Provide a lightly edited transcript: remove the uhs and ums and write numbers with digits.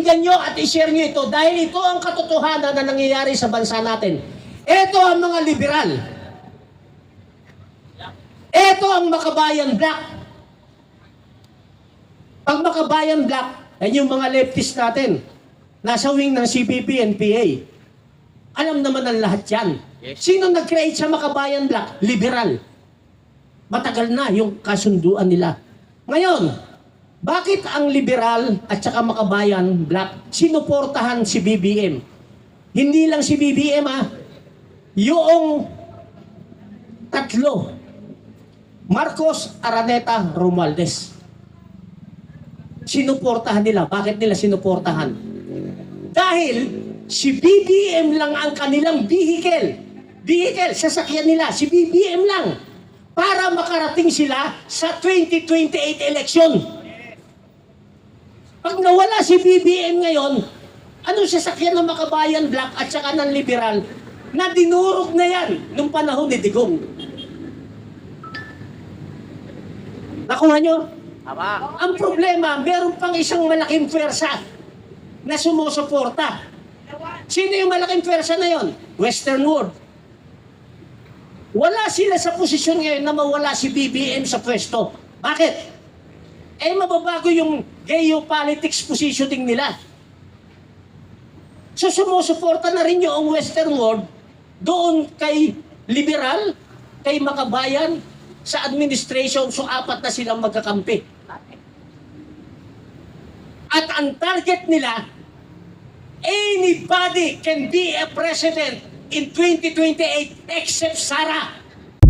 pakinggan nyo at i-share nyo ito dahil ito ang katotohanan na nangyayari sa bansa natin. Ito ang mga liberal. Ito ang Makabayan Black. Pag Makabayan Black, yan yung mga leftist natin. Nasa wing ng CPP and PA. Alam naman ang lahat yan. Sino nag-create sa Makabayan Black? Liberal. Matagal na yung kasunduan nila. Ngayon, bakit ang liberal at saka Makabayan Black sinuportahan si BBM? Hindi lang si BBM yung tatlo. Marcos, Araneta, Romualdez. Sinuportahan nila. Bakit nila sinuportahan? Dahil si BBM lang ang kanilang vehicle. Vehicle, sasakyan nila. Si BBM lang. Para makarating sila sa 2028 election. Pag nawala si BBM ngayon, anong sasakyan ng Makabayan Black at saka ng liberal na dinurog na yan nung panahon ni Digong? Nakuha nyo? Ang problema, meron pang isang malaking pwersa na sumusuporta. Sino yung malaking pwersa na yon? Western world. Wala sila sa posisyon ngayon na mawala si BBM sa pwesto. Bakit? Mababago yung geopolitics positioning nila. So sumusuporta na rin yung Western world doon kay liberal, kay Makabayan, sa administration. So apat na silang magkakampi. At ang target nila, anybody can be a president in 2028 except Sara.